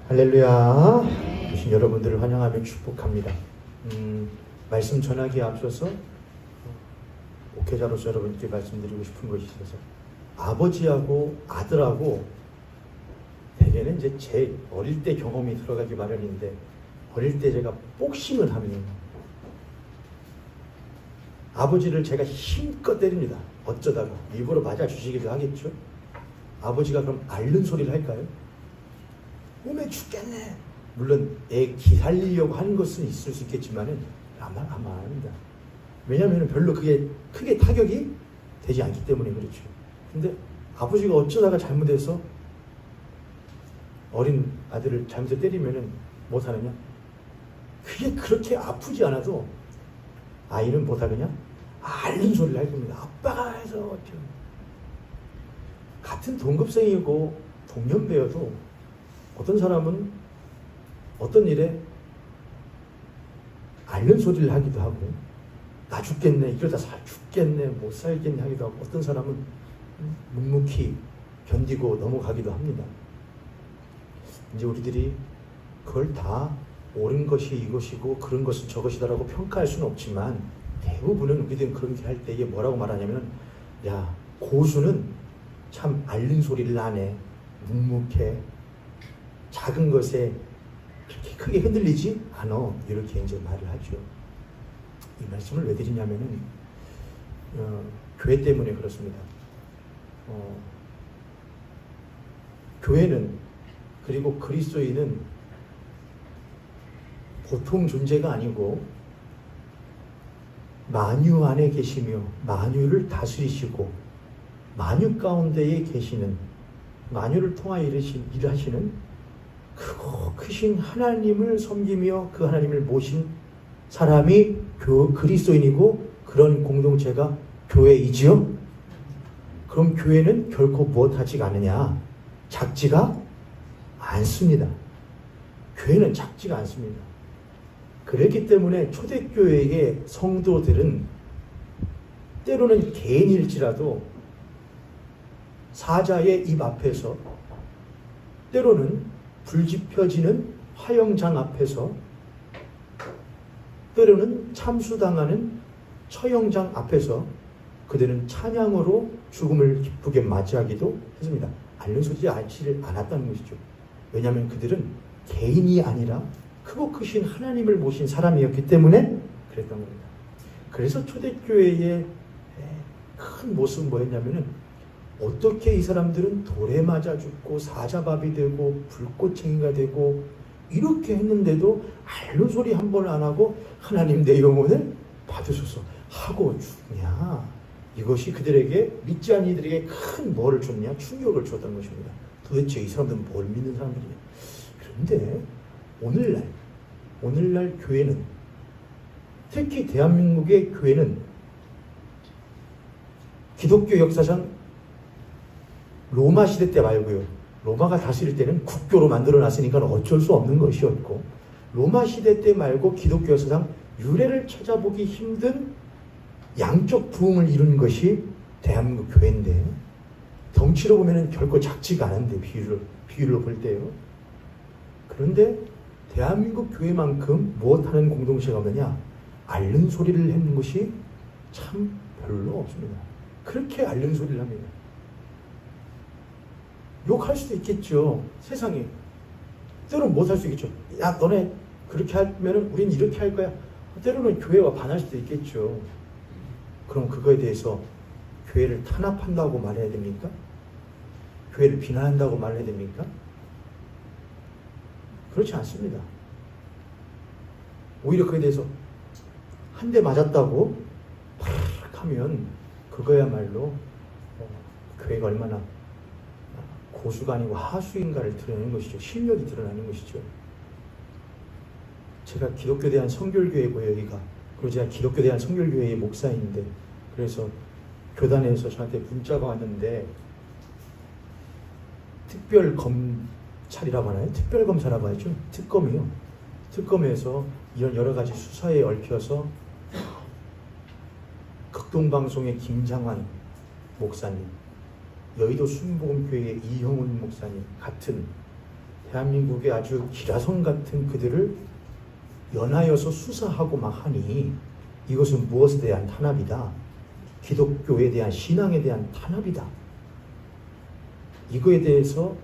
할렐루야. 오신 여러분들을 환영하며 축복합니다. 말씀 전하기에 앞서서 목회자로서 여러분께 말씀드리고 싶은 것이 있어서, 아버지하고 아들하고 대개는 이제 제 어릴 때 경험이 들어가기 마련인데, 어릴 때 제가 복싱을 하면 아버지를 제가 힘껏 때립니다. 어쩌다가 일부러 맞아 주시기도 하겠죠. 아버지가 그럼 앓는 소리를 할까요? 몸에 죽겠네. 물론 애 기살리려고 하는 것은 있을 수 있겠지만은 아마 안 합니다. 왜냐하면 별로 그게 크게 타격이 되지 않기 때문에 그렇죠. 근데 아버지가 어쩌다가 잘못해서 어린 아들을 잘못해서 때리면은 못하느냐? 그게 그렇게 아프지 않아도 아이는 못하느냐? 앓는 소리를 할 겁니다. 아빠가 해서 어쩌. 같은 동급생이고 동년배여도 어떤 사람은 어떤 일에 앓는 소리를 하기도 하고, 나 죽겠네, 이러다 죽겠네, 못 살겠네 하기도 하고, 어떤 사람은 묵묵히 견디고 넘어가기도 합니다. 이제 우리들이 그걸 다 옳은 것이 이것이고 그런 것은 저것이다라고 평가할 수는 없지만, 대부분은 우리들은 그렇게 할 때에 뭐라고 말하냐면, 야, 고수는 참 앓는 소리를 안 해, 묵묵해, 작은 것에 그렇게 크게 흔들리지 않아, 이렇게 이제 말을 하죠. 이 말씀을 왜 드리냐면은 교회 때문에 그렇습니다. 교회는, 그리고 그리스도인은 보통 존재가 아니고 만유 안에 계시며 만유를 다스리시고 만유 가운데에 계시는, 만유를 통하여 일하시는 크고 크신 하나님을 섬기며 그 하나님을 모신 사람이 그리스도인이고, 그런 공동체가 교회이지요. 그럼 교회는 결코 무엇하지 않느냐? 작지가 않습니다. 교회는 작지가 않습니다. 그렇기 때문에 초대교회의 성도들은 때로는 개인일지라도 사자의 입 앞에서, 때로는 불지펴지는 화영장 앞에서, 때로는 참수당하는 처형장 앞에서 그들은 찬양으로 죽음을 기쁘게 맞이하기도 했습니다. 앓는 소리 하지 않았다는 것이죠. 왜냐하면 그들은 개인이 아니라 크고 크신 하나님을 모신 사람이었기 때문에 그랬던 겁니다. 그래서 초대교회의 큰 모습은 뭐였냐면은, 어떻게 이 사람들은 돌에 맞아 죽고 사자밥이 되고 불꽃쟁이가 되고 이렇게 했는데도 앓는 소리 한 번 안 하고 하나님 내 영혼을 받으소서 하고 죽냐? 이것이 그들에게, 믿지 않는 이들에게 큰 뭐를 줬냐? 충격을 줬던 것입니다. 도대체 이 사람들은 뭘 믿는 사람들이냐? 그런데 오늘날 교회는, 특히 대한민국의 교회는 기독교 역사상 로마 시대 때 말고요, 로마가 다스릴 때는 국교로 만들어놨으니까 어쩔 수 없는 것이었고, 로마 시대 때 말고 기독교 역사상 유래를 찾아보기 힘든 양적 부흥을 이룬 것이 대한민국 교회인데, 덩치로 보면 결코 작지가 않은데, 비율로 볼 때요. 그런데 대한민국 교회만큼 무엇하는 공동체가 없느냐? 앓는 소리를 하는 것이 참 별로 없습니다. 그렇게 앓는 소리를 합니다. 욕할 수도 있겠죠. 세상에. 때로는 못할 수 있겠죠. 야, 너네 그렇게 하면은 우린 이렇게 할 거야. 때로는 교회와 반할 수도 있겠죠. 그럼 그거에 대해서 교회를 탄압한다고 말해야 됩니까? 교회를 비난한다고 말해야 됩니까? 그렇지 않습니다. 오히려 그에 대해서 한 대 맞았다고 팍 하면 그거야말로 교회가 얼마나 고수가 아니고 하수인가를 드러내는 것이죠. 실력이 드러나는 것이죠. 제가 기독교 대한 성결교회고요, 여기가. 그리고 제가 기독교 대한 성결교회의 목사인데, 그래서 교단에서 저한테 문자가 왔는데, 특별 검찰이라고 하나요? 특별 검사라고 하죠. 특검이요. 특검에서 이런 여러 가지 수사에 얽혀서 극동방송의 김장환 목사님, 여의도 순복음교회의 이형훈 목사님 같은 대한민국의 아주 기라성 같은 그들을 연하여서 수사하고 막 하니 이것은 무엇에 대한 탄압이다. 기독교에 대한 신앙에 대한 탄압이다. 이거에 대해서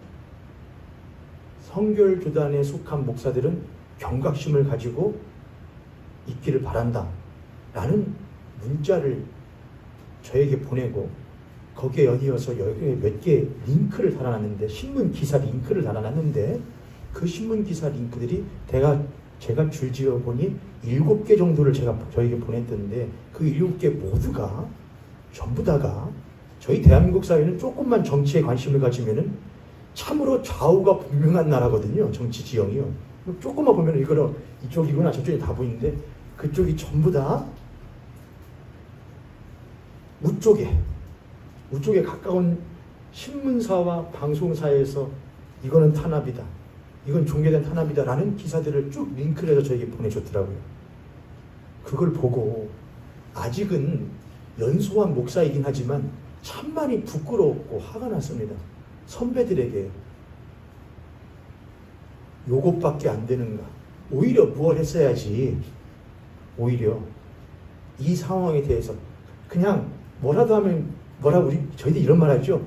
성결교단에 속한 목사들은 경각심을 가지고 있기를 바란다 라는 문자를 저에게 보내고 거기에 연이어서 여기에 몇 개 링크를 달아놨는데, 신문 기사 링크를 달아놨는데, 그 신문 기사 링크들이 제가 줄지어 보니 7개 정도를 제가 저에게 보냈던데, 그 7개 모두가 전부 다가 저희 대한민국 사회는 조금만 정치에 관심을 가지면은 참으로 좌우가 분명한 나라거든요. 정치 지형이요. 조금만 보면 이거는 이쪽이구나 저쪽이 다 보이는데, 그쪽이 전부 다 우쪽에 가까운 신문사와 방송사에서 이거는 탄압이다, 이건 종교된 탄압이다 라는 기사들을 쭉 링크를 해서 저에게 보내줬더라고요. 그걸 보고 아직은 연소한 목사이긴 하지만 참 많이 부끄러웠고 화가 났습니다. 선배들에게 요것밖에 안 되는가. 오히려 뭘 했어야지. 오히려 이 상황에 대해서 그냥 뭐라도 하면, 저희들 이런 말 하죠.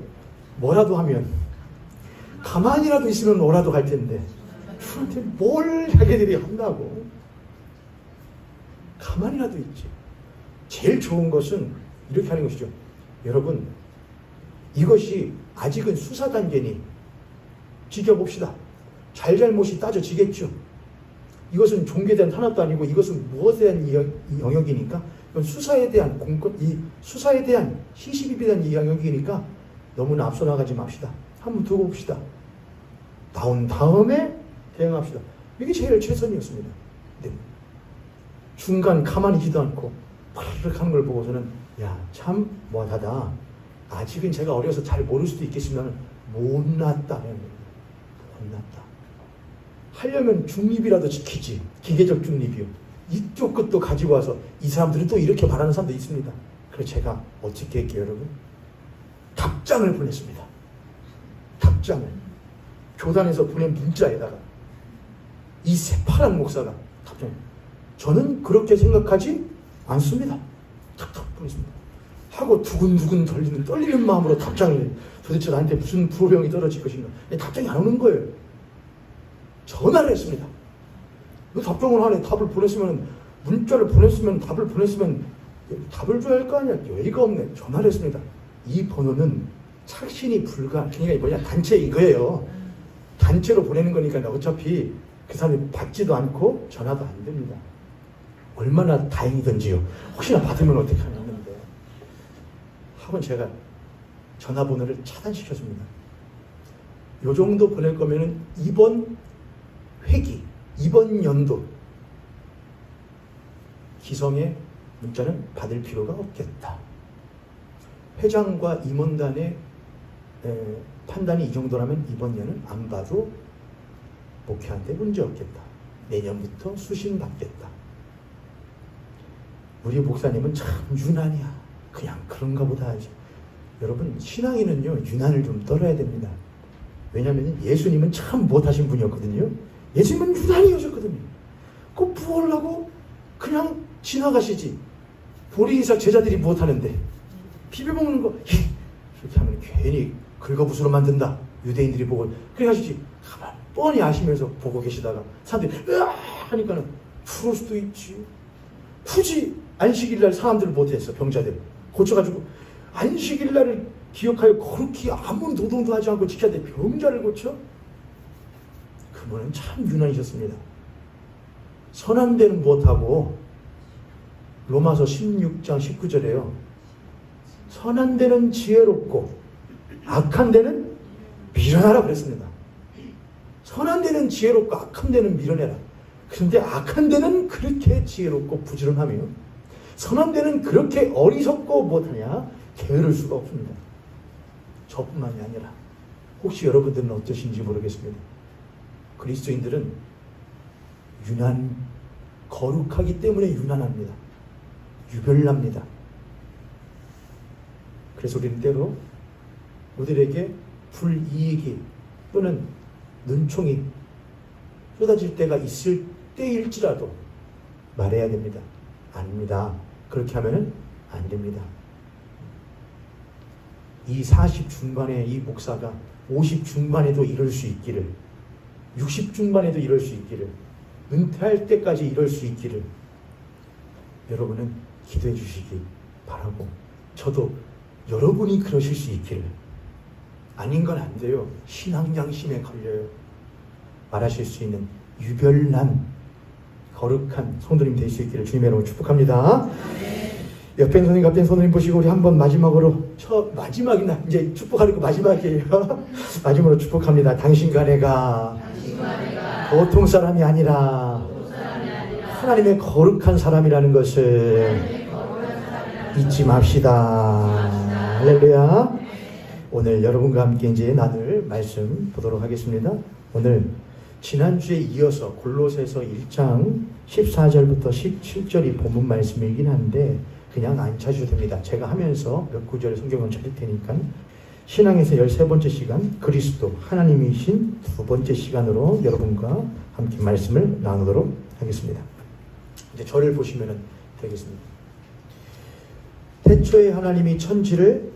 뭐라도 하면, 가만히라도 있으면 뭐라도 갈 텐데 저한테 뭘 자기들이 한다고. 가만히라도 있지. 제일 좋은 것은 이렇게 하는 것이죠. 여러분, 이것이 아직은 수사 단계니 지켜봅시다. 잘잘못이 따져지겠죠. 이것은 종교에 대한 탄압도 아니고 이것은 무엇에 대한 영역이니까, 이건 수사에 대한 수사에 대한 시시비비에 대한 영역이니까 너무나 앞서 나가지 맙시다. 한번 두고 봅시다. 나온 다음에 대응합시다. 이게 제일 최선이었습니다. 네. 중간 가만히 있지도 않고 파르륵 하는 걸 보고서는 참 못하다. 아직은 제가 어려서 잘 모를 수도 있겠지만 못났다. 못났다. 하려면 중립이라도 지키지. 기계적 중립이요. 이쪽 것도 가지고 와서 이 사람들은 또 이렇게 바라는 사람도 있습니다. 그래서 제가 어떻게 할게요, 여러분? 답장을 보냈습니다. 답장을. 교단에서 보낸 문자에다가 이 새파란 목사가 답장을. 저는 그렇게 생각하지 않습니다. 탁탁 보냈습니다. 하고 두근두근 떨리는 마음으로 답장을. 도대체 나한테 무슨 불호령이 떨어질 것인가. 답장이 안 오는 거예요. 전화를 했습니다. 그 답장을 하네. 답을 보냈으면, 문자를 보냈으면, 답을 보냈으면 답을 줘야 할 거 아니야. 여의가 없네. 전화를 했습니다. 이 번호는 착신이 그러니까 뭐냐, 단체 이거예요. 단체로 보내는 거니까 어차피 그 사람이 받지도 않고 전화도 안 됩니다. 얼마나 다행이던지요. 혹시나 받으면 어떻게 하냐는데, 하고 제가 전화번호를 차단시켰습니다. 요 정도 보낼 거면은 이번 회기, 이번 연도 기성의 문자는 받을 필요가 없겠다. 회장과 임원단의 판단이 이 정도라면 이번 년은 안 봐도 목회하는데 문제 없겠다. 내년부터 수신 받겠다. 우리 목사님은 참 유난이야. 그냥 그런가 보다 하지. 여러분, 신앙인은요 유난을 좀 떨어야 됩니다. 왜냐하면 예수님은 참 못하신 분이었거든요. 예수님은 유난이셨거든요. 그 뭘 하고 그냥 지나가시지. 보리이삭 제자들이 못하는데 비벼먹는 거 이렇게 하면 괜히 긁어부스러 만든다. 유대인들이 보고 그래가지고 가만 뻔히 아시면서 보고 계시다가 사람들이 으아 하니까는 풀을 수도 있지. 굳이 안식일날 사람들을 못했어. 병자들 고쳐가지고 안식일날을 기억하여 그렇게 아무 노동도 하지 않고 지켜야 돼. 병자를 고쳐? 그분은 참 유난이셨습니다. 선한 데는 못하고 로마서 16장 19절에요. 선한 데는 지혜롭고 악한 데는 밀어내라 그랬습니다. 선한 데는 지혜롭고 악한 데는 밀어내라. 그런데 악한 데는 그렇게 지혜롭고 부지런하며 선한 데는 그렇게 어리석고 못하냐? 게으를 수가 없습니다. 저뿐만이 아니라 혹시 여러분들은 어떠신지 모르겠습니다. 그리스도인들은 거룩하기 때문에 유난합니다. 유별납니다. 그래서 우리는 때로 우리들에게 불이익이 또는 눈총이 쏟아질 때가 있을 때일지라도 말해야 됩니다. 아닙니다. 그렇게 하면은 안 됩니다. 이 40 중반에 이 목사가 50 중반에도 이럴 수 있기를, 60 중반에도 이럴 수 있기를, 은퇴할 때까지 이럴 수 있기를 여러분은 기도해 주시기 바라고, 저도 여러분이 그러실 수 있기를. 아닌 건 안 돼요. 신앙 양심에 걸려요. 말하실 수 있는 유별난 거룩한 성도님 될 수 있기를 주님의 이름으로 축복합니다. 옆에 있는 손님, 앞에 있는 손님 보시고 우리 한번 마지막으로, 마지막이나 이제 축복하는 거 마지막이에요. 마지막으로 축복합니다. 당신과 내가 보통 사람이 아니라 하나님의 거룩한 사람이라는 것을 잊지 맙시다. 할렐루야. 오늘 여러분과 함께 이제 나눌 말씀 보도록 하겠습니다. 오늘 지난주에 이어서 골로새서 1장 14절부터 17절이 본문 말씀이긴 한데 그냥 안 찾으셔도 됩니다. 제가 하면서 몇 구절의 성경을 찾을 테니까. 신앙에서 13번째 시간, 그리스도 하나님이신 두 번째 시간으로 여러분과 함께 말씀을 나누도록 하겠습니다. 이제 저를 보시면 되겠습니다. 태초에 하나님이 천지를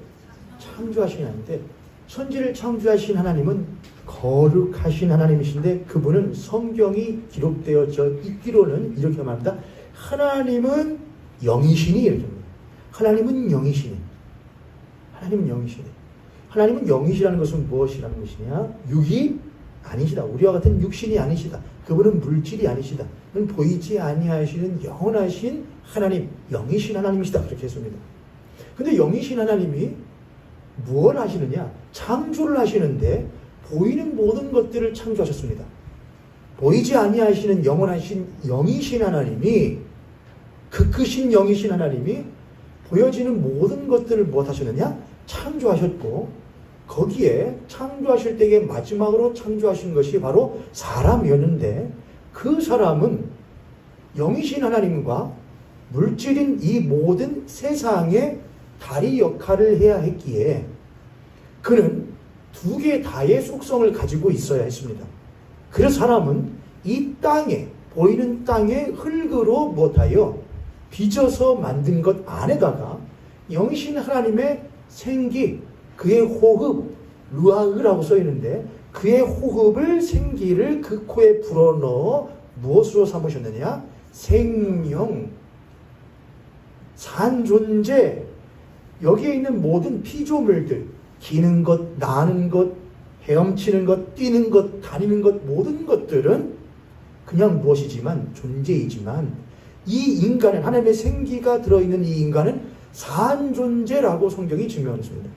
창조하시는데, 천지를 창조하신 하나님은 거룩하신 하나님이신데, 그분은 성경이 기록되어져 있기로는 이렇게 말합니다. 하나님은 영이시니, 이렇게 합니다. 하나님은 영이시니. 하나님은 영이시니. 하나님은 영이시라는 것은 무엇이라는 것이냐? 육이 아니시다. 우리와 같은 육신이 아니시다. 그분은 물질이 아니시다. 그는 보이지 아니하시는 영원하신 하나님, 영이신 하나님이시다. 그렇게 했습니다. 근데 영이신 하나님이 무엇을 하시느냐? 창조를 하시는데 보이는 모든 것들을 창조하셨습니다. 보이지 아니하시는 영원하신 영이신 하나님이, 크신 영이신 하나님이 보여지는 모든 것들을 무엇 하셨느냐? 창조하셨고, 거기에 창조하실 때에 마지막으로 창조하신 것이 바로 사람이었는데, 그 사람은 영이신 하나님과 물질인 이 모든 세상의 다리 역할을 해야 했기에 그는 두 개 다의 속성을 가지고 있어야 했습니다. 그래서 사람은 이 땅에, 보이는 땅에 흙으로 못하여 빚어서 만든 것 안에다가 영이신 하나님의 생기, 그의 호흡, 루아흐라고 써있는데 그의 호흡을, 생기를 그 코에 불어넣어 무엇으로 삼으셨느냐? 생명, 산 존재, 여기에 있는 모든 피조물들, 기는 것, 나는 것, 헤엄치는 것, 뛰는 것, 다니는 것, 모든 것들은 그냥 무엇이지만, 존재이지만, 이 인간은, 하나님의 생기가 들어있는 이 인간은 산 존재라고 성경이 증명했습니다.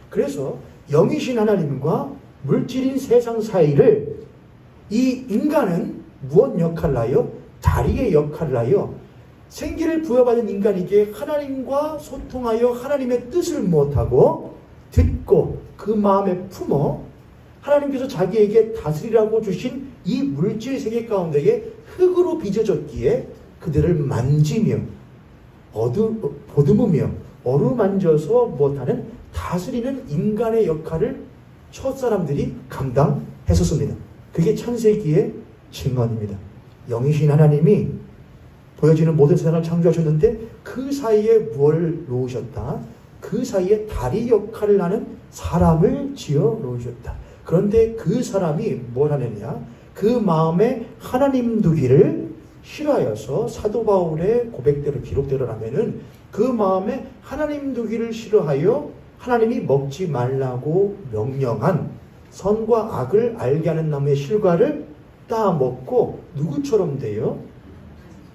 그래서 영이신 하나님과 물질인 세상 사이를 이 인간은 무엇 역할을 하여? 다리의 역할을 하여 생기를 부여받은 인간에게 하나님과 소통하여 하나님의 뜻을 못하고 듣고 그 마음에 품어 하나님께서 자기에게 다스리라고 주신 이 물질 세계 가운데에 흙으로 빚어졌기에 그들을 만지며 보듬으며 어루만져서 못하는 다스리는 인간의 역할을 첫사람들이 감당했었습니다. 그게 창세기의 증언입니다. 영이신 하나님이 보여지는 모든 세상을 창조하셨는데 그 사이에 뭘 놓으셨다? 그 사이에 다리 역할을 하는 사람을 지어 놓으셨다. 그런데 그 사람이 뭘 하느냐? 그 마음에 하나님 두기를 싫어하여서 사도 바울의 고백대로 기록대로라면은 그 마음에 하나님 두기를 싫어하여 하나님이 먹지 말라고 명령한 선과 악을 알게 하는 나무의 실과를 따먹고 누구처럼 돼요?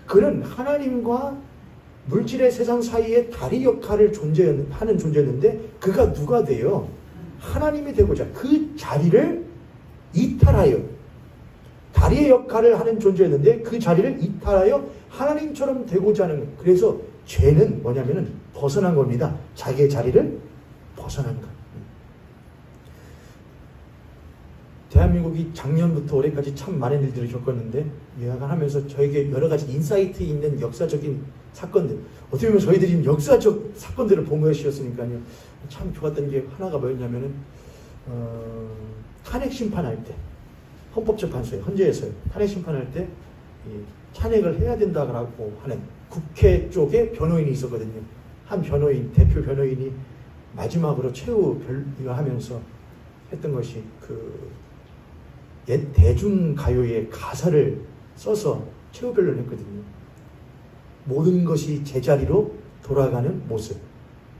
그는 하나님과 물질의 세상 사이에 다리 역할을 하는 존재였는데 그가 누가 돼요? 하나님이 되고자 그 자리를 이탈하여 다리의 역할을 하는 존재였는데 그 자리를 이탈하여 하나님처럼 되고자 하는, 그래서 죄는 뭐냐면은 벗어난 겁니다. 자기의 자리를 벗어난 것. 대한민국이 작년부터 올해까지 참 많은 일들을 겪었는데 요약을 하면서 저에게 여러 가지 인사이트 있는 역사적인 사건들, 어떻게 보면 저희들이 지금 역사적 사건들을 본 것이었으니까요. 참 좋았던 게 하나가 뭐였냐면은 탄핵 심판할 때 헌법재판소에 헌재에서 탄핵 심판할 때 탄핵을 해야 된다고 하는 국회 쪽에 변호인이 있었거든요. 한 변호인, 대표 변호인이 마지막으로 최후 하면서 했던 것이 옛 대중가요의 가사를 써서 최후 변론을 했거든요. 모든 것이 제자리로 돌아가는 모습,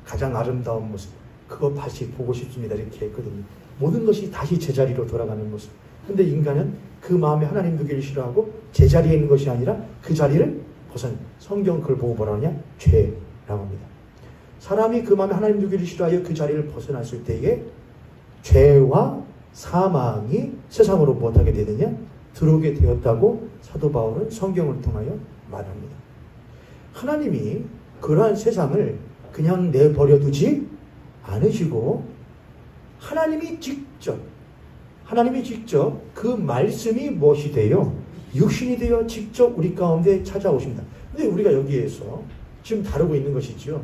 가장 아름다운 모습, 그거 다시 보고 싶습니다. 이렇게 했거든요. 모든 것이 다시 제자리로 돌아가는 모습. 근데 인간은 그 마음에 하나님 두기를 싫어하고 제자리에 있는 것이 아니라 그 자리를 벗은, 성경 그걸 보고 뭐라 하냐? 죄라고 합니다. 사람이 그 마음에 하나님 두기를 싫어하여 그 자리를 벗어났을 때에 죄와 사망이 세상으로 무엇하게 되느냐? 들어오게 되었다고 사도 바울은 성경을 통하여 말합니다. 하나님이 그러한 세상을 그냥 내버려두지 않으시고 하나님이 직접 그 말씀이 무엇이 되어 육신이 되어 직접 우리 가운데 찾아오십니다. 근데 우리가 여기에서 지금 다루고 있는 것이죠.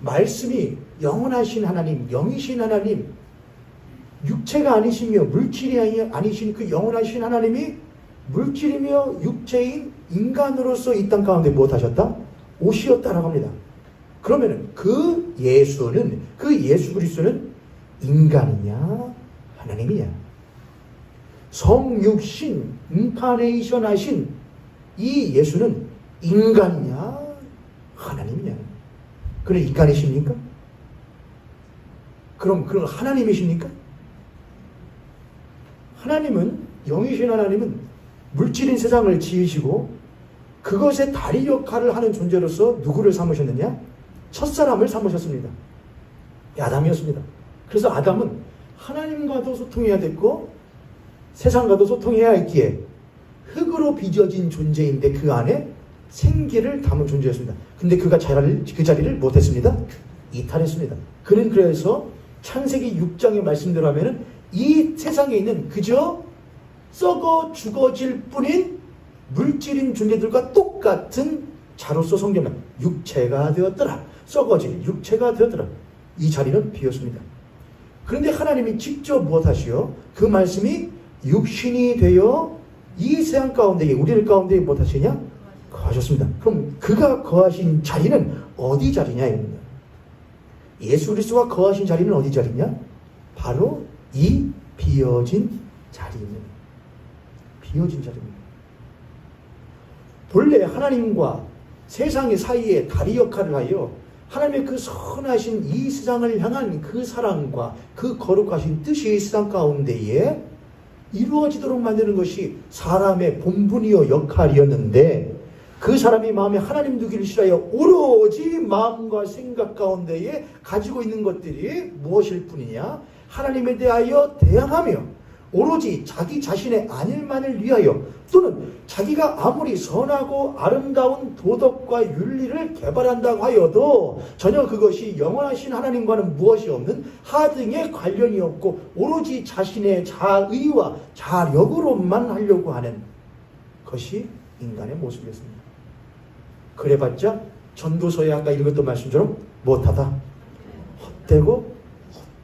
말씀이 영원하신 하나님, 영이신 하나님, 육체가 아니시며 물질이 아니신 그 영원하신 하나님이 물질이며 육체인 인간으로서 이 땅 가운데 무엇하셨다? 오시었다라고 합니다. 그러면은 그 예수 그리스도는 인간이냐 하나님이냐? 성육신 인카네이션 하신 이 예수는 인간이냐 하나님이냐? 그는 인간이십니까? 그럼 하나님이십니까? 하나님은, 영이신 하나님은 물질인 세상을 지으시고 그것의 다리 역할을 하는 존재로서 누구를 삼으셨느냐? 첫사람을 삼으셨습니다. 아담이었습니다. 그래서 아담은 하나님과도 소통해야 됐고 세상과도 소통해야 했기에 흙으로 빚어진 존재인데 그 안에 생기를 담은 존재였습니다. 근데 그가 그 자리를 못했습니다. 이탈했습니다. 그는 그래서 창세기 6장의 말씀대로 하면은 이 세상에 있는 그저 썩어 죽어질 뿐인 물질인 존재들과 똑같은 자로서 성경은 육체가 되었더라. 썩어질 육체가 되었더라. 이 자리는 비었습니다. 그런데 하나님이 직접 무엇하시오? 그 말씀이 육신이 되어 이 세상 가운데 우리들 가운데 무엇하시냐? 거하셨습니다. 그럼 그가 거하신 자리는 어디 자리냐 입니다. 예수 그리스도가 거하신 자리는 어디 자리냐? 바로 이 비어진 자리입니다. 비어진 자리입니다. 본래 하나님과 세상의 사이에 다리 역할을 하여 하나님의 그 선하신 이 세상을 향한 그 사랑과 그 거룩하신 뜻이 이 세상 가운데에 이루어지도록 만드는 것이 사람의 본분이요 역할이었는데 그 사람이 마음에 하나님 두기를 싫어하여 오로지 마음과 생각 가운데에 가지고 있는 것들이 무엇일 뿐이냐? 하나님에 대하여 대항하며 오로지 자기 자신의 안일만을 위하여 또는 자기가 아무리 선하고 아름다운 도덕과 윤리를 개발한다고 하여도 전혀 그것이 영원하신 하나님과는 무엇이 없는 하등의 관련이 없고 오로지 자신의 자의와 자력으로만 하려고 하는 것이 인간의 모습이었습니다. 그래봤자 전도서에 아까 읽었던 말씀처럼 못하다, 헛되고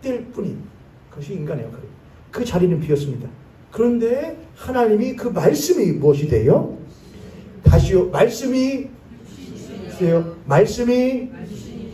헛될 뿐인 그것이 인간의 역할입니다. 그 자리는 비었습니다. 그런데 하나님이 그 말씀이 무엇이 돼요? 다시요. 말씀이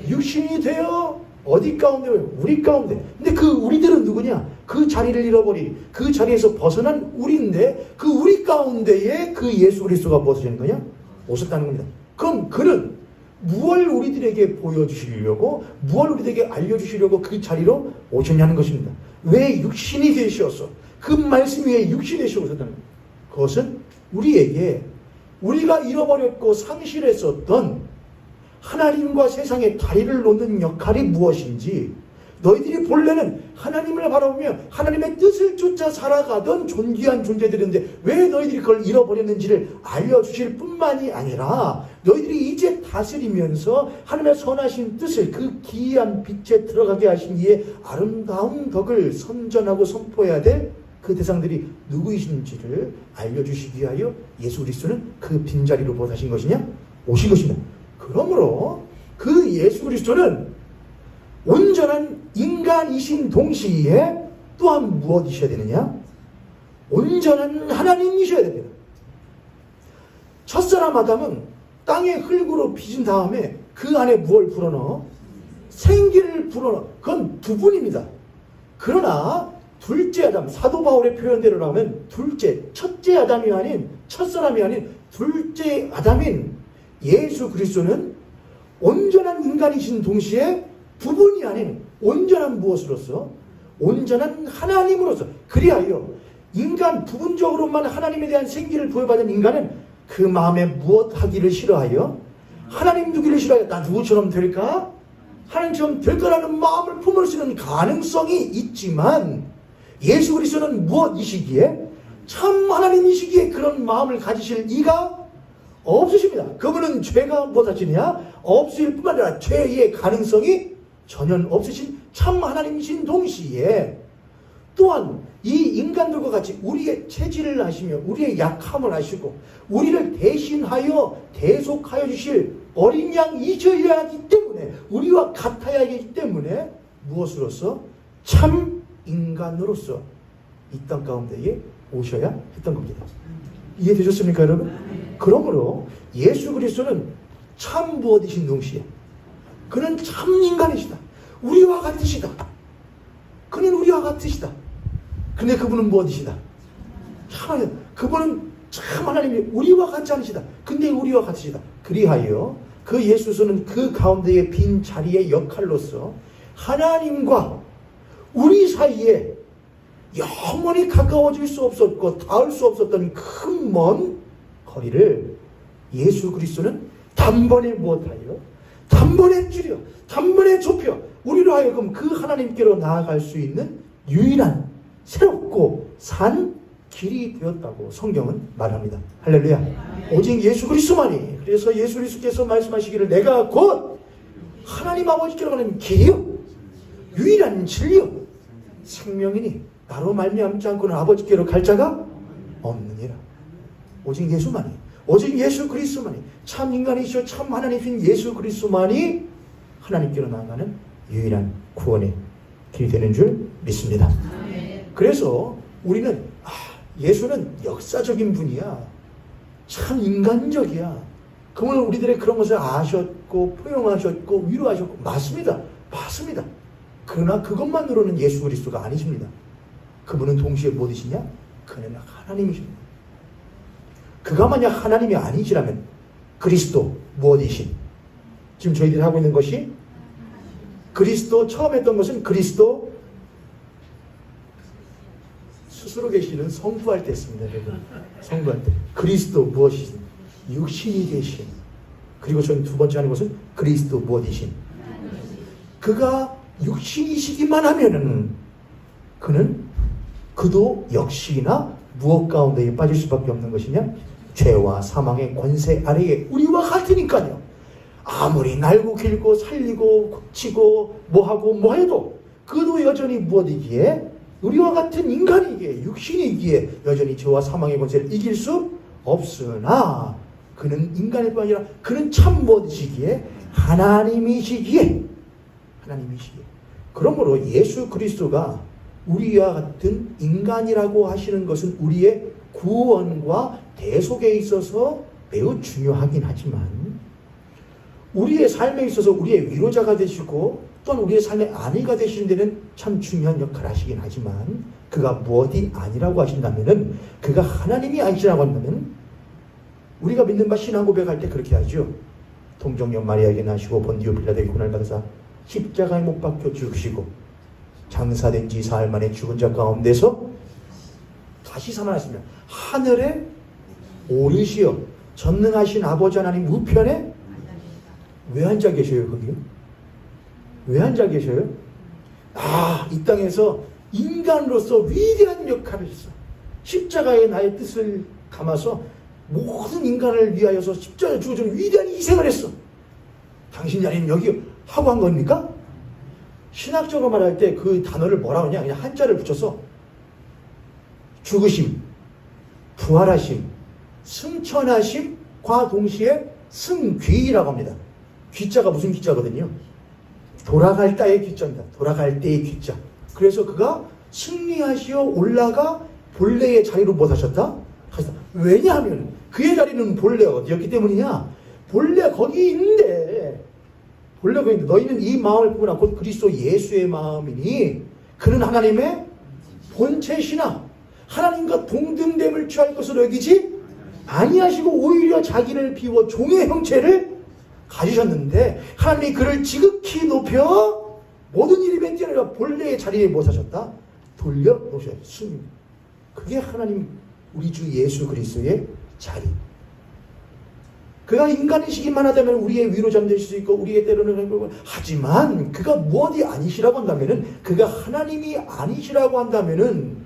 육신이 되어 어디 가운데? 우리 가운데. 근데 그 우리들은 누구냐? 그 자리를 잃어버린 그 자리에서 벗어난 우리인데 그 우리 가운데에 그 예수 그리스도가 무엇을 하는 거냐? 오셨다는 겁니다. 그럼 그는 무엇을 우리들에게 보여주시려고 무엇을 우리들에게 알려주시려고 그 자리로 오셨냐는 것입니다. 왜 육신이 되시었어? 그 말씀이 왜 육신이 되시었다는 겁니다. 그것은 우리에게 우리가 잃어버렸고 상실했었던 하나님과 세상의 다리를 놓는 역할이 무엇인지 너희들이 본래는 하나님을 바라보며 하나님의 뜻을 쫓아 살아가던 존귀한 존재들인데 왜 너희들이 그걸 잃어버렸는지를 알려주실 뿐만이 아니라 너희들이 이제 다스리면서 하나님의 선하신 뜻을 그 기이한 빛에 들어가게 하신 이의 아름다운 덕을 선전하고 선포해야 될 그 대상들이 누구이신지를 알려주시기 위하여 예수 그리스도는 그 빈자리로 무엇하신 것이냐? 오신 것입니다. 그러므로 그 예수 그리스도는 온전한 인간이신 동시에 또한 무엇이셔야 되느냐? 온전한 하나님이셔야 됩니다. 첫사람 아담은 땅에 흙으로 빚은 다음에 그 안에 무엇을 불어넣어? 생기를 불어넣어. 그건 부분입니다. 그러나 둘째 아담, 사도 바울의 표현대로 하면 첫째 아담이 아닌, 첫사람이 아닌 둘째 아담인 예수 그리스도는 온전한 인간이신 동시에 부분이 아닌 온전한 무엇으로서? 온전한 하나님으로서. 그리하여 인간 부분적으로만 하나님에 대한 생기를 부여받은 인간은 그 마음에 무엇 하기를 싫어하여? 하나님 두기를 싫어하여 나 누구처럼 될까? 하나님처럼 될 거라는 마음을 품을 수 있는 가능성이 있지만 예수 그리스도는 무엇이시기에? 참 하나님이시기에 그런 마음을 가지실 이가 없으십니다. 그분은 죄가 무엇하시느냐? 없을 뿐만 아니라 죄의 가능성이 전혀 없으신 참 하나님이신 동시에 또한 이 인간들과 같이 우리의 체질을 아시며 우리의 약함을 아시고 우리를 대신하여 대속하여 주실 어린 양이셔야 하기 때문에 우리와 같아야 하기 때문에 무엇으로서? 참 인간으로서 이 땅 가운데에 오셔야 했던 겁니다. 이해되셨습니까 여러분? 그러므로 예수 그리스도는 참 무엇이신 동시에 그는 참 인간이시다. 우리와 같으시다. 그는 우리와 같으시다. 근데 그분은 무엇이시다? 참, 그분은 참 하나님이 우리와 같지 않으시다. 근데 우리와 같으시다. 그리하여 그 예수는 그 가운데의 빈 자리의 역할로서 하나님과 우리 사이에 영원히 가까워질 수 없었고 닿을 수 없었던 큰 먼 거리를 예수 그리스도는 단번에 무엇하여? 단번에 줄여, 단번에 좁혀 우리로 하여금 그 하나님께로 나아갈 수 있는 유일한 새롭고 산 길이 되었다고 성경은 말합니다. 할렐루야. 오직 예수 그리스도만이. 그래서 예수 그리스도께서 말씀하시기를 내가 곧 하나님 아버지께로 가는 길이요 유일한 진리요 생명이니 나로 말미암지 않고는 아버지께로 갈 자가 없느니라. 오직 예수만이, 오직 예수 그리스도만이, 참 인간이시오 참 하나님이신 예수 그리스도만이 하나님께로 나아가는 유일한 구원의 길이 되는 줄 믿습니다. 그래서 우리는 예수는 역사적인 분이야, 참 인간적이야, 그분은 우리들의 그런 것을 아셨고 포용하셨고 위로하셨고 맞습니다. 맞습니다. 그러나 그것만으로는 예수 그리스도가 아니십니다. 그분은 동시에 무엇이시냐? 그는 하나님이십니다. 그가 만약 하나님이 아니시라면 그리스도 무엇이신? 지금 저희들이 하고 있는 것이 그리스도 처음 했던 것은 그리스도 스스로 계시는 성부할 때 했습니다. 성부할 때 그리스도 무엇이신? 육신이 되신. 그리고 저희 두 번째 하는 것은 그리스도 무엇이신? 그가 육신이시기만 하면은 그도 역시나 무엇 가운데에 빠질 수밖에 없는 것이냐? 죄와 사망의 권세 아래에 우리와 같으니까요. 아무리 날고 길고 살리고 치고 뭐하고 뭐해도 그도 여전히 무엇이기에? 우리와 같은 인간이기에 육신이기에 여전히 죄와 사망의 권세를 이길 수 없으나 그는 인간일 뿐 아니라 그는 참 무엇이기에? 하나님이시기에. 그러므로 예수 그리스도가 우리와 같은 인간이라고 하시는 것은 우리의 구원과 대속에 있어서 매우 중요하긴 하지만 우리의 삶에 있어서 우리의 위로자가 되시고 또한 우리의 삶의 안위가 되시는 데는 참 중요한 역할을 하시긴 하지만 그가 무엇이 아니라고 하신다면은 그가 하나님이 아니시라고 한다면 우리가 믿는 바 신앙 고백할 때 그렇게 하죠. 동정녀 마리아에게 나시고 본디오 빌라도에게 고난을 받으사 십자가에 못 박혀 죽으시고 장사된 지 사흘 만에 죽은 자 가운데서 다시 살아났으면 하늘에 오르시어 전능하신 아버지 하나님 우편에 왜 앉아 계셔요? 거기요? 왜 앉아 계셔요? 이 땅에서 인간으로서 위대한 역할을 했어. 십자가에 나의 뜻을 담아서 모든 인간을 위하여서 십자가에 죽어주는 위대한 희생을 했어. 당신이 아니면 여기 하고 한 겁니까? 신학적으로 말할 때 그 단어를 뭐라고 하냐? 그냥 한자를 붙여서 죽으심, 부활하심, 승천하심과 동시에 승귀라고 합니다. 귀자가 무슨 귀자거든요? 돌아갈 때의 귀자입니다. 돌아갈 때의 귀자. 그래서 그가 승리하시어 올라가 본래의 자리로 못 하셨다? 하셨다. 왜냐하면 그의 자리는 본래가 어디였기 때문이냐? 본래 거기 있는데, 본래 거기 있는데 너희는 이 마음을 보거나 곧 그리스도 예수의 마음이니 그는 하나님의 본체시나 하나님과 동등됨을 취할 것으로 여기지 아니하시고 오히려 자기를 비워 종의 형체를 가지셨는데 하나님이 그를 지극히 높여 모든 일에 뛰어나가 본래의 자리에 못 하셨다? 돌려놓으셨습니다. 그게 하나님 우리 주 예수 그리스도의 자리. 그가 인간이시기만 하다면 우리의 위로 잠되실 수 있고 우리의 때로는 하지만 그가 무엇이 아니시라고 한다면은 그가 하나님이 아니시라고 한다면은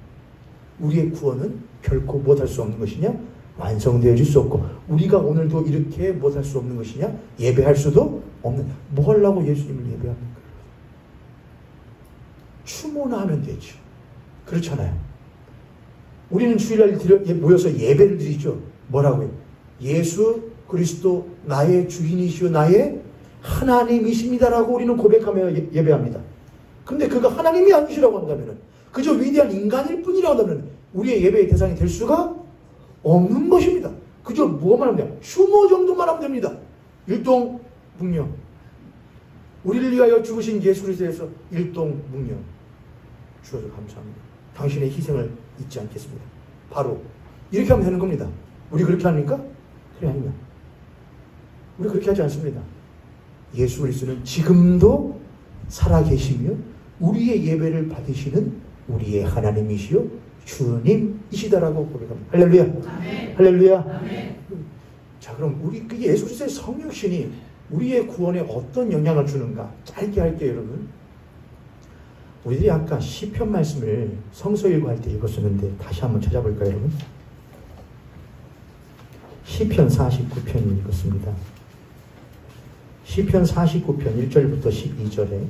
우리의 구원은 결코 못할 수 없는 것이냐? 완성되어질 수 없고 우리가 오늘도 이렇게 못할 수 없는 것이냐? 예배할 수도 없는. 뭐 하려고 예수님을 예배합니까? 추모나 하면 되죠. 그렇잖아요. 우리는 주일날 모여서 예배를 드리죠. 뭐라고요? 예수 그리스도 나의 주인이시오 나의 하나님이십니다라고 우리는 고백하며 예배합니다. 근데 그가 하나님이 아니시라고 한다면 그저 위대한 인간일 뿐이라고 한다면 우리의 예배의 대상이 될 수가 없는 것입니다. 그저 무엇만 하면 돼요? 추모 정도만 하면 됩니다. 일동묵령. 우리를 위하여 죽으신 예수 그리스도에서 일동묵령 주셔서 감사합니다. 당신의 희생을 잊지 않겠습니다. 바로 이렇게 하면 되는 겁니다. 우리 그렇게 합니까? 그래 아닙니다. 우리 그렇게 하지 않습니다. 예수 그리스도는 지금도 살아계시며 우리의 예배를 받으시는 우리의 하나님이시요 주님이시다라고 고백합니다. 할렐루야. 아멘. 할렐루야. 아멘. 자, 그럼 우리 그 예수 그리스도의 성육신이 우리의 구원에 어떤 영향을 주는가 짧게 할게요, 여러분. 우리들이 아까 시편 말씀을 성서 일과할 때 읽었었는데 다시 한번 찾아볼까요, 여러분? 시편 49편 읽었습니다. 시편 49편 1절부터 12절에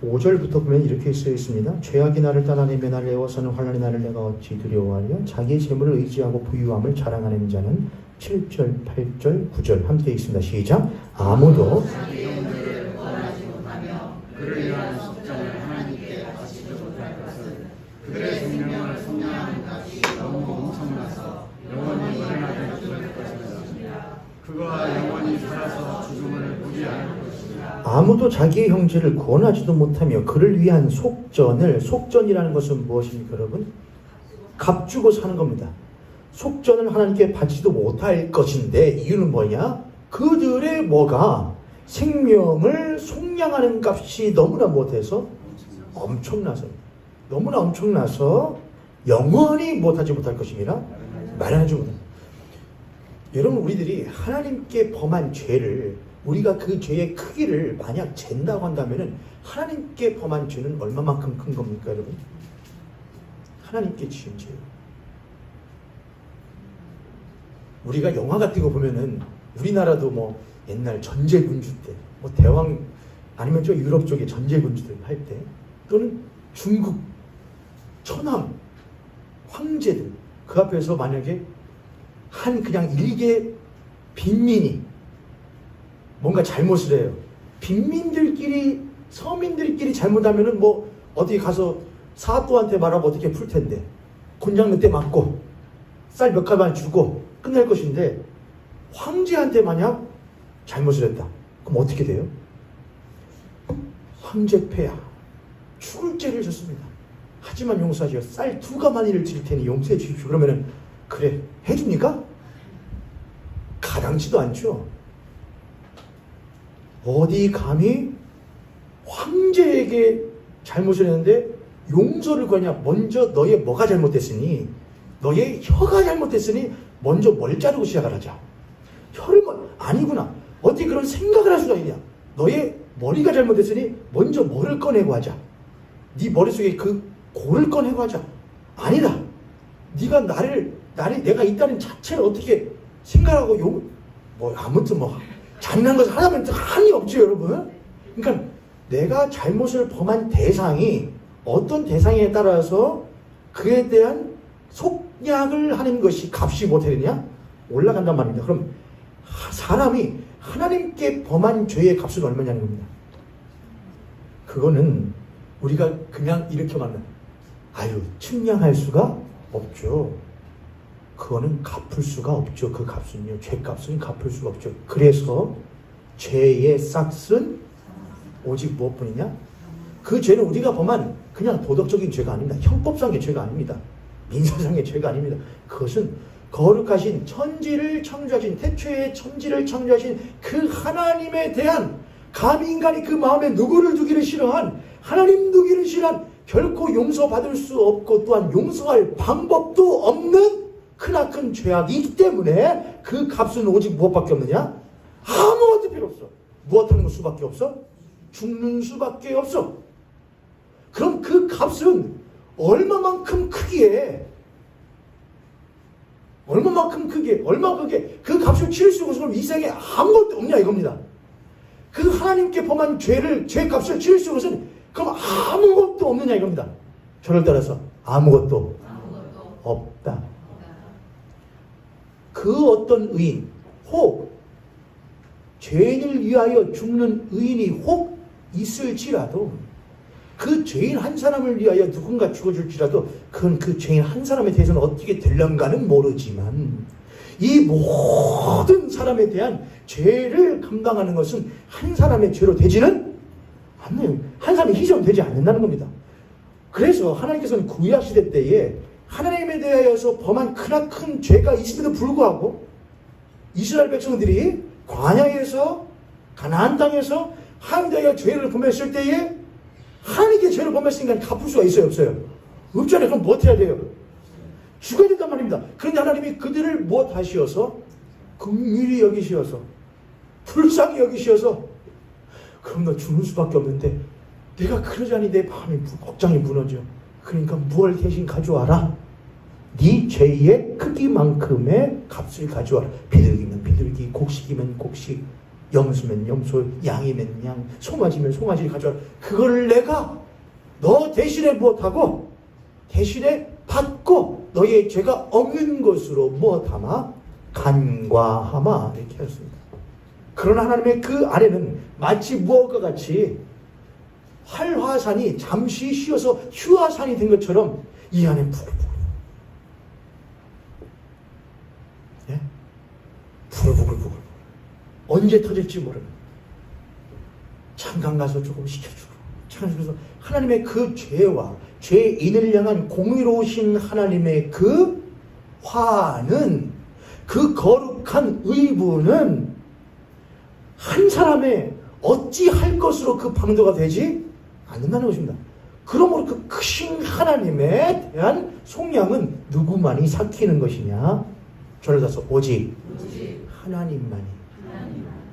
5절부터 보면 이렇게 쓰여 있습니다. 죄악이 나를 따라내며 나를 애워서는 환난이 나를 내가 어찌 두려워하려. 자기의 재물을 의지하고 부유함을 자랑하는 자는 7절, 8절, 9절 함께 있습니다. 시작. 아무도 자기의 은혜를 구원하지 못하며 그를 위한 속전을 하나님께 바치지 못할 것은 그들의 생명을 속량하는 값이 너무 엄청나서 영원히 일어나지 못할 것입니다. 그가 영원히 살아서 죽음을 보지 않을 것입니다. 아무도 자기의 형제를 구원하지도 못하며 그를 위한 속전이라는 것은 무엇입니까, 여러분? 값주고 사는 겁니다. 속전을 하나님께 바치도 못할 것인데 이유는 뭐냐? 그들의 뭐가 생명을 속량하는 값이 너무나 못해서 너무나 엄청나서 영원히 못하지 못할 것입니다. 말하지 못할. 여러분, 우리들이 하나님께 범한 죄를 우리가 그 죄의 크기를 만약 잰다고 한다면 하나님께 범한 죄는 얼마만큼 큰 겁니까, 여러분? 하나님께 지은 죄. 우리가 영화 같은 거 보면은 우리나라도 뭐 옛날 전제군주 때, 뭐 대왕 아니면 저 유럽 쪽에 전제군주들 할 때, 또는 중국 천황 황제들 그 앞에서 만약에 한 그냥 일개 빈민이 뭔가 잘못을 해요. 빈민들끼리 서민들끼리 잘못하면은 뭐 어디 가서 사또한테 말하고 어떻게 풀 텐데 곤장 몇 대 맞고 쌀 몇 가만 주고 끝날 것인데 황제한테 만약 잘못을 했다. 그럼 어떻게 돼요? 황제 폐하 죽을 죄를 졌습니다. 하지만 용서하시오. 쌀 2가마니를 드릴 테니 용서해 주십시오. 그러면은 그래 해줍니까? 가당치도 않죠. 어디 감히 황제에게 잘못을 했는데 용서를 구하냐? 먼저 너의 뭐가 잘못됐으니, 너의 혀가 잘못됐으니 먼저 뭘 자르고 시작을 하자. 혀를 아니구나. 어떻게 그런 생각을 할 수가 있냐? 너의 머리가 잘못됐으니 먼저 뭐를 꺼내고 하자. 네 머릿속에 그 골을 꺼내고 하자. 아니다. 네가 내가 있다는 자체를 어떻게 생각하고 아무튼 장난 것을 하나면 한이 없죠, 여러분. 그러니까 내가 잘못을 범한 대상이 어떤 대상에 따라서 그에 대한 속량을 하는 것이 값이 뭐 되느냐? 올라간단 말입니다. 그럼 사람이 하나님께 범한 죄의 값은 얼마냐는 겁니다. 그거는 우리가 그냥 이렇게 말하면 아유 측량할 수가 없죠. 그거는 갚을 수가 없죠. 그 값은요. 죄값은 갚을 수가 없죠. 그래서 죄의 싹은 오직 무엇뿐이냐? 그 죄는 우리가 범한 그냥 도덕적인 죄가 아닙니다. 형법상의 죄가 아닙니다. 민사상의 죄가 아닙니다. 그것은 거룩하신 천지를 창조하신 태초에 천지를 창조하신 그 하나님에 대한 감히 인간이 그 마음에 누구를 두기를 싫어한 하나님 두기를 싫어한 결코 용서받을 수 없고 또한 용서할 방법도 없는 크나큰 죄악이기 때문에 그 값은 오직 무엇밖에 없느냐? 아무것도 필요 없어. 무엇하는 수밖에 없어? 죽는 수밖에 없어. 그럼 그 값은 얼마만큼 크기에 얼마 크게 그 값을 치를 수 있는 것은 이 세상에 아무것도 없냐 이겁니다. 그 하나님께 범한 죄 값을 치를 수 있는 것은 그럼 아무것도 없느냐 이겁니다. 저를 따라서 아무것도 없다. 그 어떤 의인 혹 죄인을 위하여 죽는 의인이 혹 있을지라도 그 죄인 한 사람을 위하여 누군가 죽어줄지라도 그건 그 죄인 한 사람에 대해서는 어떻게 될런가는 모르지만 이 모든 사람에 대한 죄를 감당하는 것은 한 사람의 죄로 되지는 않네요. 한 사람이 희생되지 않는다는 겁니다. 그래서 하나님께서는 구약 시대 때에 하나님에 대하여서 범한 크나큰 죄가 있음에도 불구하고 이스라엘 백성들이 광야에서 가나안 땅에서 하나님에 대하여 죄를 범했을 때에 하나님께 죄를 범했으니까 갚을 수가 있어요 없어요? 없잖아요. 그럼 뭐 해야 돼요? 죽어야 된단 말입니다. 그런데 하나님이 그들을 뭐 하시어서 긍휼히 여기시어서 불쌍히 여기시어서 그럼 너 죽는 수밖에 없는데 내가 그러자니 내 마음이 복장이 무너져. 그러니까 무엇을 대신 가져와라. 네 죄의 크기만큼의 값을 가져와라. 비둘기면 비둘기, 곡식이면 곡식, 염소면 염소, 양이면 양, 송아지면 송아지를 가져와라. 그걸 내가 너 대신에 무엇하고 대신에 받고 너의 죄가 없는 것으로 무엇하마? 간과하마. 이렇게 하였습니다. 그러나 하나님의 그 아래는 마치 무엇과 같이 활화산이 잠시 쉬어서 휴화산이 된 것처럼 이 안에 부글부글 부글부글 언제 터질지 모르는 잠깐 가서 조금 식혀주고 그래서 하나님의 그 죄와 죄인을 향한 공의로우신 하나님의 그 화는 그 거룩한 의분은 한 사람의 어찌할 것으로 그 방도가 되지 않는다는 것입니다. 그러므로 그 크신 하나님에 대한 속량은 누구만이 삭히는 것이냐? 저를 따서 오직 하나님만이.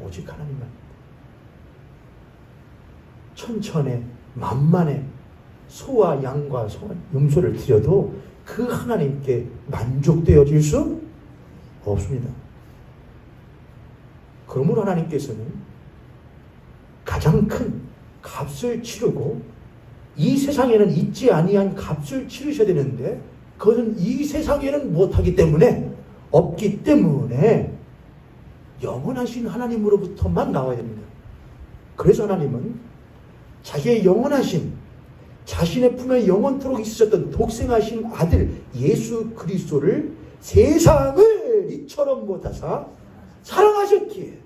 오직 하나님만. 천천에 만만에 소와 양과 염소를 드려도 그 하나님께 만족되어질 수 없습니다. 그러므로 하나님께서는 가장 큰 값을 치르고 이 세상에는 있지 아니한 값을 치르셔야 되는데 그것은 이 세상에는 못하기 때문에 없기 때문에 영원하신 하나님으로부터만 나와야 됩니다. 그래서 하나님은 자기의 영원하신 자신의 품에 영원토록 있으셨던 독생하신 아들 예수 그리스도를 세상을 이처럼 못하사 사랑하셨기에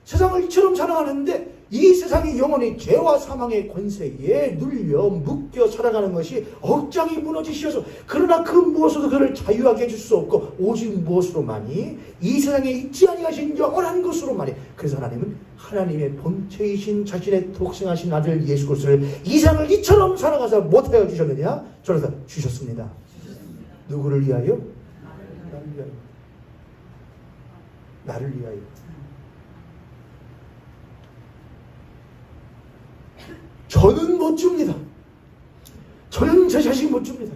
세상을 이처럼 사랑하는데 이 세상이 영원히 죄와 사망의 권세에 눌려 묶여 살아가는 것이 억장이 무너지시어서 그러나 그 무엇으로도 그를 자유하게 해줄 수 없고 오직 무엇으로만이 이 세상에 있지 아니하신 영원한 것으로만이. 그래서 하나님은 하나님의 본체이신 자신의 독생하신 아들 예수 그리스도를 이 세상을 이처럼 살아가서 못하여 주셨느냐? 저래서 주셨습니다. 누구를 위하여? 나를 위하여. 나를 위하여. 저는 못 줍니다. 저는 제 자식 못 줍니다.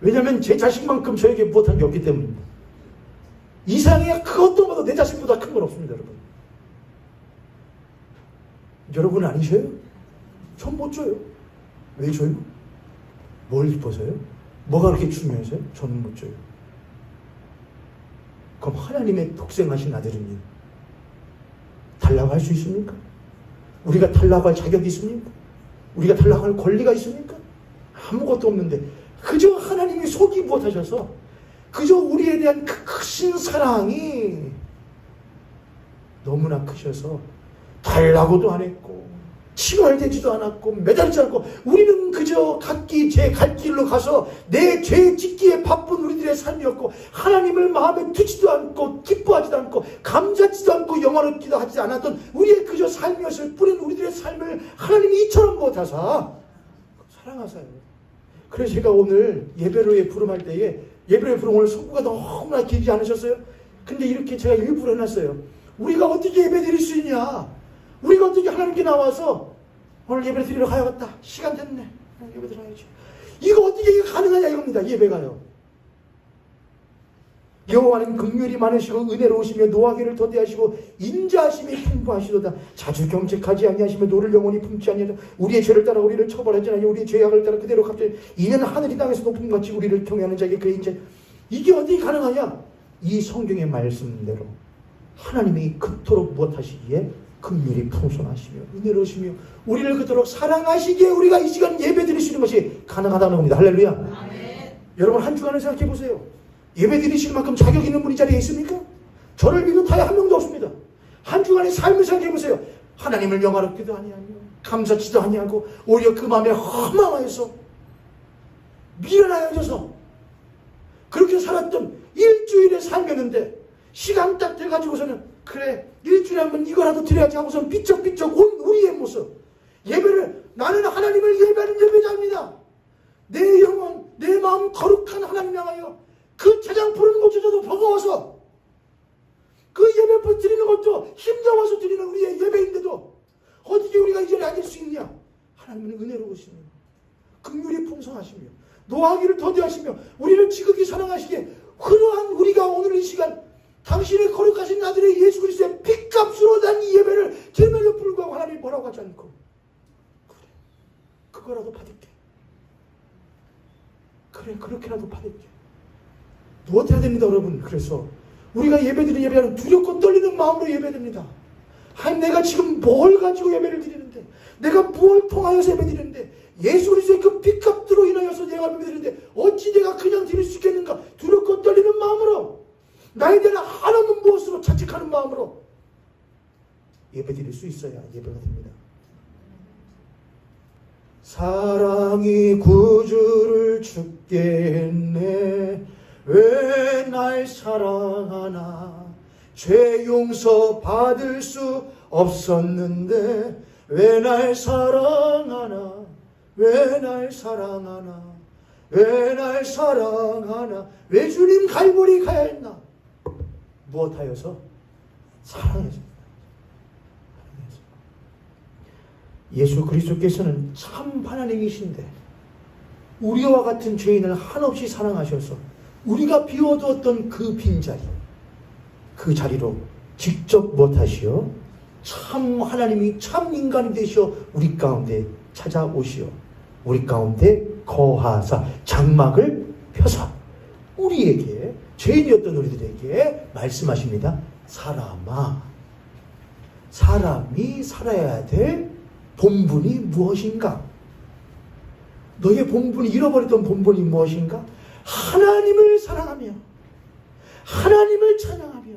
왜냐하면 제 자식만큼 저에게 못한 게 없기 때문입니다. 이 세상에 그 어떤 것도 내 자식보다 큰 건 없습니다. 여러분. 여러분 아니셔요? 전 못 줘요. 왜 줘요? 뭘 기뻐서요? 뭐가 그렇게 중요해서요? 저는 못 줘요. 그럼 하나님의 독생하신 아들은요? 달라고 할 수 있습니까? 우리가 탈락할 자격이 있습니까? 우리가 탈락할 권리가 있습니까? 아무것도 없는데 그저 하나님이 속이 무엇하셔서 그저 우리에 대한 그 크신 사랑이 너무나 크셔서 달라고도 안 했고 칭얼대지도 않았고 매달리지 않고 우리는 그저 각기 제 갈 길로 가서 내 죄 짓기에 바쁜 우리들의 삶이었고 하나님을 마음에 두지도 않고 기뻐하지도 않고 감사하지도 않고 영화롭기도 하지 않았던 우리의 그저 삶이었을 뿐인 우리들의 삶을 하나님이 이처럼 못하사 사랑하사요. 그래서 제가 오늘 예배로의 부름할 때에 예배로의 부름 오늘 소구가 너무나 길지 않으셨어요? 근데 이렇게 제가 일부러 해놨어요. 우리가 어떻게 예배 드릴 수 있냐? 우리가 어떻게 하나님께 나와서 오늘 예배 드리러 가야겠다. 시간 됐네. 예배 드려야지. 이거 어떻게 가능하냐 이겁니다. 예배가요. 여호와는 긍휼이 많으시고 은혜로우시며 노하기를 더디하시고 인자하심이 풍부하시도다. 자주 경책하지 아니하시며 노를 영원히 품지 아니하시며 우리의 죄를 따라 우리를 처벌하지 아니하며 우리의 죄악을 따라 그대로 갚지. 이는 하늘이 땅에서 높은 것 같이 우리를 경외하는 자에게 그의 인자. 이게 어떻게 가능하냐? 이 성경의 말씀대로 하나님이 그토록 무엇하시기에 긍휼이 풍성하시며 은혜로우시며 우리를 그토록 사랑하시기에 우리가 이 시간 예배 드릴 수 있는 것이 가능하다는 겁니다. 할렐루야. 아멘. 여러분 한 주간을 생각해 보세요. 예배 드리실 만큼 자격 있는 분이 자리에 있습니까? 저를 비롯하여 한 명도 없습니다. 한 주간의 삶을 생각해 보세요. 하나님을 영화롭기도 아니하며 감사치도 아니하고 오히려 그 마음에 허망하여서 미련하여져서 그렇게 살았던 일주일의 삶이었는데 시간 딱 돼가지고서는 그래 일주일에 한 번 이거라도 드려야지 하고서는 삐쩍삐쩍 온 우리의 모습. 예배를 나는 하나님을 예배하는 예배자입니다. 내 영혼 내 마음 거룩한 하나님 향하여 그 찬양 부르는 것조차도 버거워서 그 예배 드리는 것도 힘겨워서 드리는 우리의 예배인데도 어떻게 우리가 이 자리에 앉을 수 있냐? 하나님은 은혜로우시며 긍휼이 풍성하시며 노하기를 더디하시며 우리를 지극히 사랑하시기에 그러한 우리가 오늘 이 시간 당신의 거룩하신 아들의 예수 그리스도의 핏값으로 난 이 예배를 드림에도 불구하고 하나님이 뭐라고 하지 않고 그래 그거라도 받을게. 그래 그렇게라도 받을게. 무엇해야 됩니다 여러분. 그래서 우리가 예배드리는 예배는 두렵고 떨리는 마음으로 예배됩니다. 하나님 내가 지금 뭘 가지고 예배를 드리는데 내가 무엇을 통하여서 예배드리는데 예수 그리스도의 그 핏값으로 인하여서 내가 예배드리는데 어찌 내가 그냥 드릴 수 있겠는가. 두렵고 떨리는 마음으로 나에 대한 하나님 무엇으로 자책하는 마음으로 예배드릴 수 있어야 예배가 됩니다. 사랑이 구주를 죽게 했네 왜 날 사랑하나 죄 용서 받을 수 없었는데 왜 날 사랑하나 왜 날 사랑하나 왜 날 사랑하나 왜 주님 갈보리 가야 했나. 무엇하여서? 사랑해서. 예수 그리스도께서는 참 하나님이신데 우리와 같은 죄인을 한없이 사랑하셔서 우리가 비워두었던 그 빈자리 그 자리로 직접 무엇하시오? 참 하나님이 참 인간이 되시어 우리 가운데 찾아오시어 우리 가운데 거하사 장막을 펴사 우리에게 죄인이었던 우리들에게 말씀하십니다. 사람아 사람이 살아야 될 본분이 무엇인가? 너의 본분이 잃어버렸던 본분이 무엇인가? 하나님을 사랑하며 하나님을 찬양하며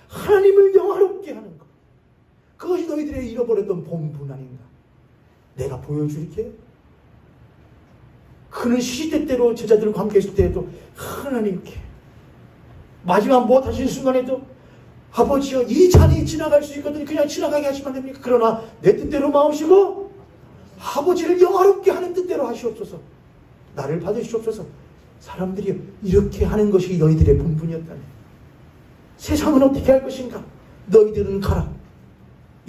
하나님을 영화롭게 하는 것. 그것이 너희들의 잃어버렸던 본분 아닌가? 내가 보여줄게. 그는 시시때때로 제자들과 함께 있을 때에도 하나님께 마지막 무엇 하시는 순간에도 아버지여 이 잔이 지나갈 수 있거든 그냥 지나가게 하시면 됩니까? 그러나 내 뜻대로 마옵시고 아버지를 영화롭게 하는 뜻대로 하시옵소서. 나를 받으시옵소서. 사람들이 이렇게 하는 것이 너희들의 본분이었다네. 세상은 어떻게 할 것인가? 너희들은 가라.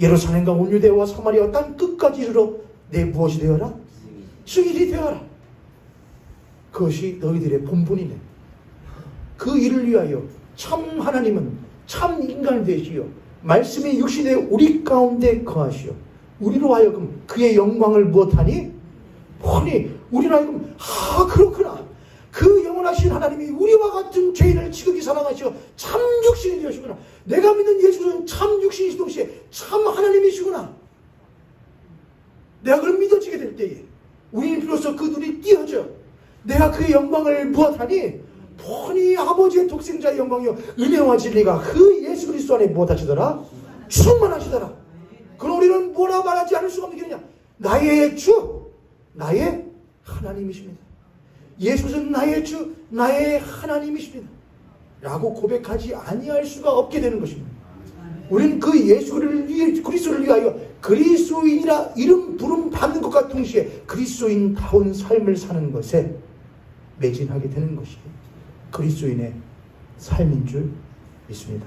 예루살렘과 온 유대와 사마리아 땅 끝까지 이르러 내 무엇이 되어라? 증인이 되어라. 그것이 너희들의 본분이네. 그 일을 위하여 참 하나님은 참 인간이 되시어 말씀이 육신에 우리 가운데 거하시어 우리로 하여금 그의 영광을 무엇하니? 보니 우리로 하여금 그렇구나. 그 영원하신 하나님이 우리와 같은 죄인을 지극히 사랑하시어 참 육신이 되시구나. 내가 믿는 예수는 참 육신이신 동시에 참 하나님이시구나. 내가 그걸 믿어지게 될 때에 우리는 비로소 그 눈이 띄어져 내가 그의 영광을 무엇하니 보니 아버지의 독생자의 영광이요 은혜와 진리가 그 예수 그리스도 안에 무엇하시더라? 충만하시더라. 그럼 우리는 뭐라 말하지 않을 수가 없는 게 있느냐? 나의 주, 나의 하나님이십니다. 예수는 나의 주, 나의 하나님이십니다. 라고 고백하지 아니할 수가 없게 되는 것입니다. 우리는 그 예수를 위해, 그리스도를 위하여 그리스도인이라 이름 부름 받는 것과 동시에 그리스도인다운 삶을 사는 것에 매진하게 되는 것이 그리스도인의 삶인 줄 믿습니다.